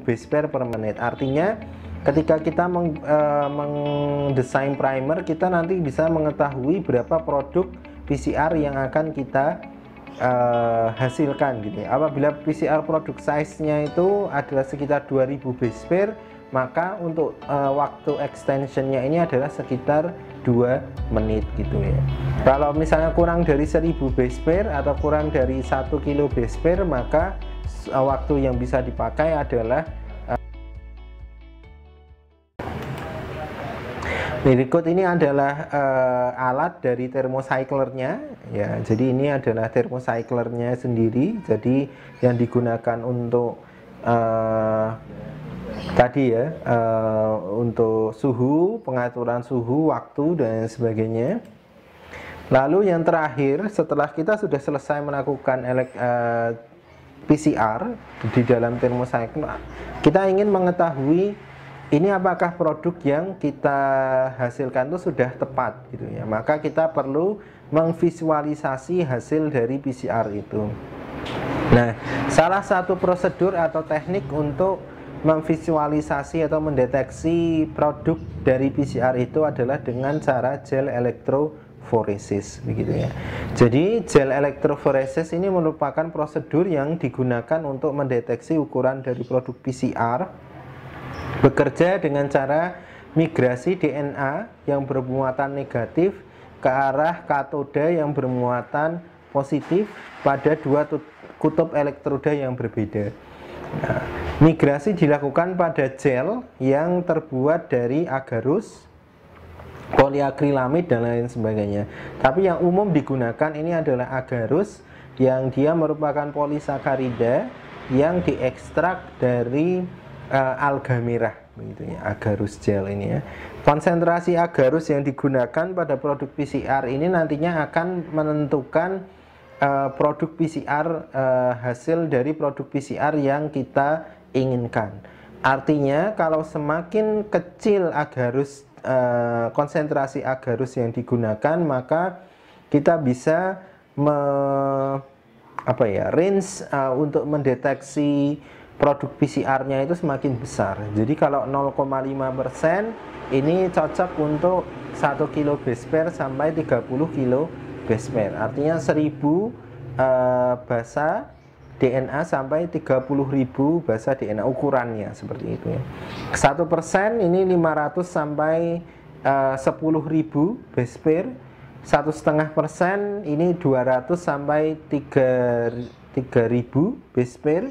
base pair per menit. Artinya ketika kita mendesain primer, kita nanti bisa mengetahui berapa produk PCR yang akan kita hasilkan gitu ya. Apabila PCR produk size-nya itu adalah sekitar 2000 base pair, maka untuk waktu extensionnya ini adalah sekitar 2 menit gitu ya. Kalau misalnya kurang dari 1000 base pair atau kurang dari 1 kilo base pair, maka waktu yang bisa dipakai adalah berikut ini adalah alat dari thermocyclernya ya. Jadi ini adalah thermocyclernya sendiri. Jadi yang digunakan untuk tadi ya, untuk suhu, pengaturan suhu, waktu dan sebagainya. Lalu yang terakhir, setelah kita sudah selesai melakukan PCR di dalam thermocycler, kita ingin mengetahui ini apakah produk yang kita hasilkan itu sudah tepat gitu ya. Maka kita perlu memvisualisasi hasil dari PCR itu. Nah, salah satu prosedur atau teknik untuk memvisualisasi atau mendeteksi produk dari PCR itu adalah dengan cara gel elektroforesis begitu ya. Jadi gel elektroforesis ini merupakan prosedur yang digunakan untuk mendeteksi ukuran dari produk PCR, bekerja dengan cara migrasi DNA yang bermuatan negatif ke arah katoda yang bermuatan positif pada dua kutub elektroda yang berbeda. Nah, migrasi dilakukan pada gel yang terbuat dari agarus, poliakrilamid dan lain sebagainya. Tapi yang umum digunakan ini adalah agarus yang dia merupakan polisakarida yang diekstrak dari alga merah begitu ya, agarus gel ini ya. Konsentrasi agarus yang digunakan pada produk PCR ini nantinya akan menentukan produk PCR, hasil dari produk PCR yang kita inginkan. Artinya kalau semakin kecil agarus, konsentrasi agarus yang digunakan, maka kita bisa range untuk mendeteksi produk PCR-nya itu semakin besar. Jadi kalau 0,5% ini cocok untuk 1 kilo base pair sampai 30 kilo base pair. Artinya 1000 basa DNA sampai 30.000 basa DNA ukurannya seperti itu ya. 1% ini 500 sampai 10.000 base pair. 1,5% ini 200 sampai 3.000 base pair.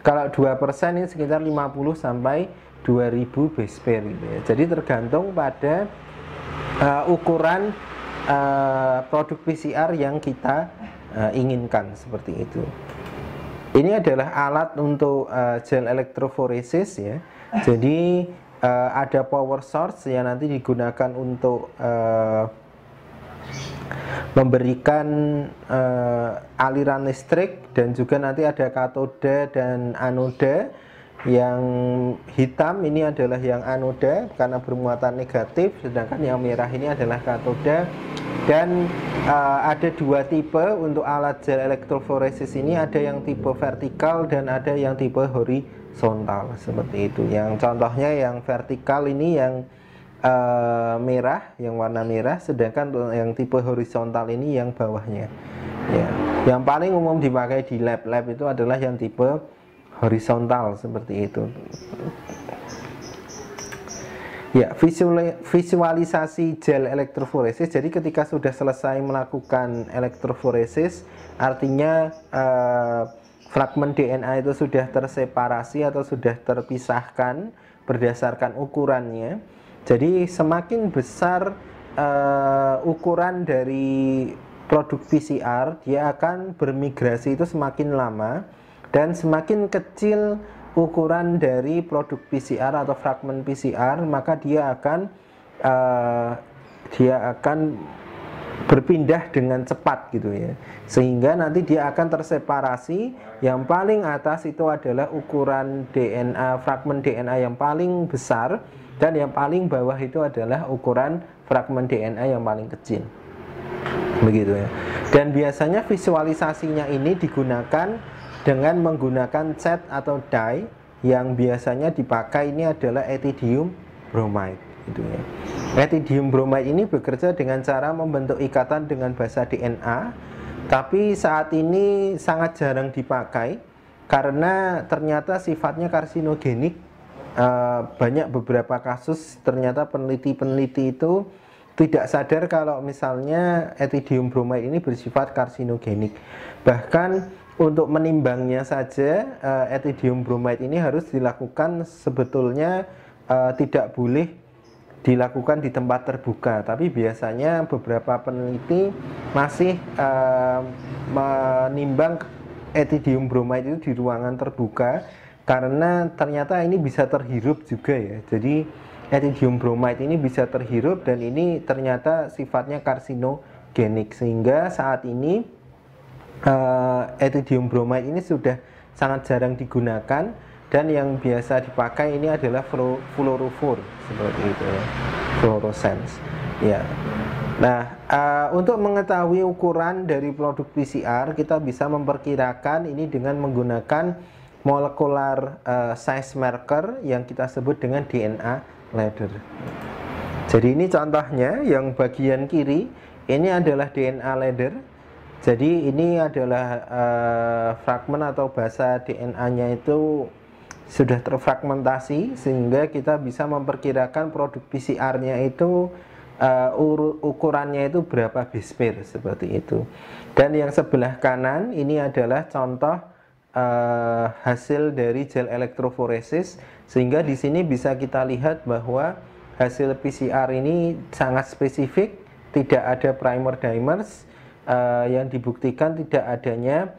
Kalau 2% ini sekitar 50 sampai 2000 base pair gitu ya. Jadi tergantung pada ukuran produk PCR yang kita inginkan seperti itu. Ini adalah alat untuk gel elektroforesis ya. Jadi ada power source yang nanti digunakan untuk memberikan aliran listrik, dan juga nanti ada katoda dan anoda. Yang hitam ini adalah yang anoda karena bermuatan negatif, sedangkan yang merah ini adalah katoda. Dan ada dua tipe untuk alat gel elektroforesis ini, ada yang tipe vertikal dan ada yang tipe horizontal seperti itu. Yang contohnya yang vertikal ini yang merah, yang warna merah, sedangkan yang tipe horizontal ini yang bawahnya ya. Yang paling umum dipakai di lab-lab itu adalah yang tipe horizontal seperti itu ya. Visualisasi gel elektroforesis, jadi ketika sudah selesai melakukan elektroforesis, artinya fragmen DNA itu sudah terseparasi atau sudah terpisahkan berdasarkan ukurannya. Jadi semakin besar ukuran dari produk PCR, dia akan bermigrasi itu semakin lama, dan semakin kecil ukuran dari produk PCR atau fragmen PCR, maka dia akan berpindah dengan cepat gitu ya, sehingga nanti dia akan terseparasi. Yang paling atas itu adalah ukuran DNA, fragmen DNA yang paling besar, dan yang paling bawah itu adalah ukuran fragmen DNA yang paling kecil. begitu ya. Dan biasanya visualisasinya ini digunakan dengan menggunakan cat atau dye, yang biasanya dipakai ini adalah ethidium bromide gitu ya. Ethidium bromide ini bekerja dengan cara membentuk ikatan dengan basa DNA, tapi saat ini sangat jarang dipakai karena ternyata sifatnya karsinogenik. Banyak beberapa kasus ternyata peneliti-peneliti itu tidak sadar kalau misalnya ethidium bromide ini bersifat karsinogenik. Bahkan untuk menimbangnya saja ethidium bromide ini harus dilakukan sebetulnya tidak boleh dilakukan di tempat terbuka, tapi biasanya beberapa peneliti masih menimbang ethidium bromide itu di ruangan terbuka karena ternyata ini bisa terhirup juga ya. Jadi ethidium bromide ini bisa terhirup dan ini ternyata sifatnya karsinogenik, sehingga saat ini ethidium bromide ini sudah sangat jarang digunakan dan yang biasa dipakai ini adalah fluorophore seperti itu ya, fluorescence ya. Nah, untuk mengetahui ukuran dari produk PCR kita bisa memperkirakan ini dengan menggunakan molecular size marker yang kita sebut dengan DNA ladder. Jadi ini contohnya, yang bagian kiri ini adalah DNA ladder. Jadi ini adalah fragmen atau basa DNA-nya itu sudah terfragmentasi sehingga kita bisa memperkirakan produk PCR-nya itu ukurannya itu berapa base pair seperti itu. Dan yang sebelah kanan ini adalah contoh hasil dari gel elektroforesis, sehingga di sini bisa kita lihat bahwa hasil PCR ini sangat spesifik, tidak ada primer dimers, yang dibuktikan tidak adanya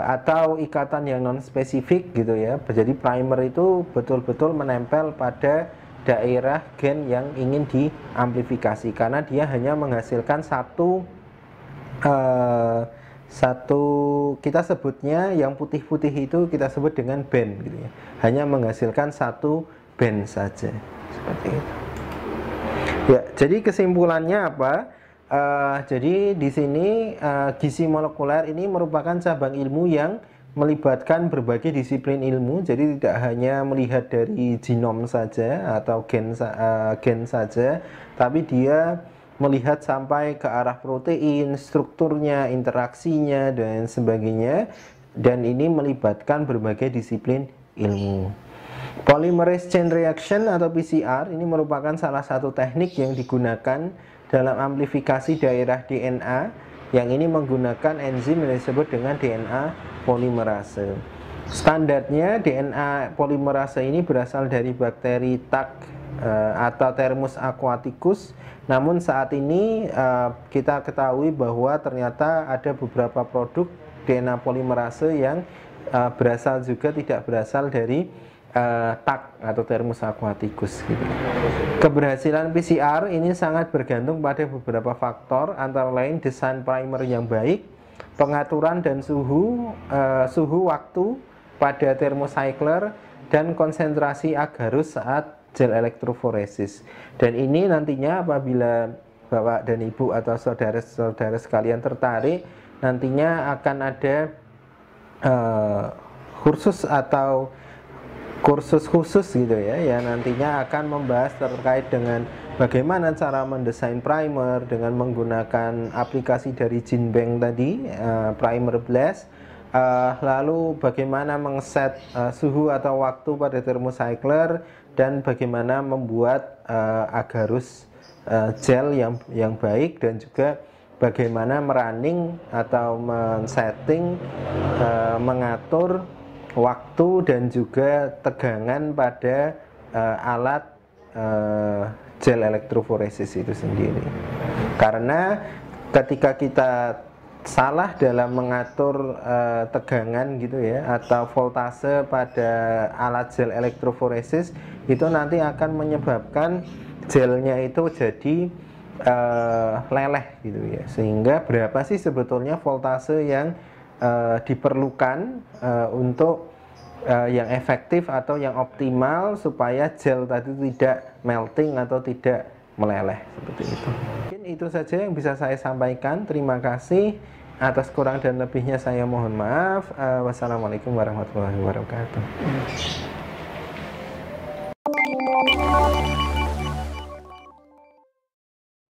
atau ikatan yang non spesifik gitu ya. Jadi primer itu betul-betul menempel pada daerah gen yang ingin diamplifikasi karena dia hanya menghasilkan satu kita sebutnya yang putih-putih itu kita sebut dengan band gitu ya. Hanya menghasilkan satu band saja seperti itu. Ya, jadi kesimpulannya apa? Jadi di sini gizi molekuler ini merupakan cabang ilmu yang melibatkan berbagai disiplin ilmu. Jadi tidak hanya melihat dari genom saja atau gen saja, tapi dia melihat sampai ke arah protein, strukturnya, interaksinya, dan sebagainya. Dan ini melibatkan berbagai disiplin ilmu. Polymerase chain reaction atau PCR ini merupakan salah satu teknik yang digunakan dalam amplifikasi daerah DNA, yang ini menggunakan enzim yang disebut dengan DNA polimerase. Standarnya DNA polimerase ini berasal dari bakteri TAC atau Thermus aquaticus. Namun saat ini kita ketahui bahwa ternyata ada beberapa produk DNA polimerase yang berasal juga tidak berasal dari TAC atau Thermus aquaticus gitu. Keberhasilan PCR ini sangat bergantung pada beberapa faktor, antara lain desain primer yang baik, pengaturan dan suhu waktu pada thermocycler, dan konsentrasi agarus saat gel elektroforesis. Dan ini nantinya apabila Bapak dan Ibu atau saudara-saudara sekalian tertarik, nantinya akan ada kursus atau kursus khusus gitu ya, yang nantinya akan membahas terkait dengan bagaimana cara mendesain primer dengan menggunakan aplikasi dari GenBank tadi, primer blast, lalu bagaimana mengset suhu atau waktu pada thermocycler, dan bagaimana membuat agarus gel yang baik, dan juga bagaimana merunning atau men-setting, mengatur waktu dan juga tegangan pada alat gel elektroforesis itu sendiri. Karena ketika kita salah dalam mengatur tegangan gitu ya, atau voltase pada alat gel elektroforesis, itu nanti akan menyebabkan gelnya itu jadi leleh gitu ya. Sehingga berapa sih sebetulnya voltase yang diperlukan untuk yang efektif atau yang optimal supaya gel tadi tidak melting atau tidak meleleh seperti itu. Mungkin itu saja yang bisa saya sampaikan. Terima kasih. Atas kurang dan lebihnya saya mohon maaf. Wassalamualaikum warahmatullahi wabarakatuh.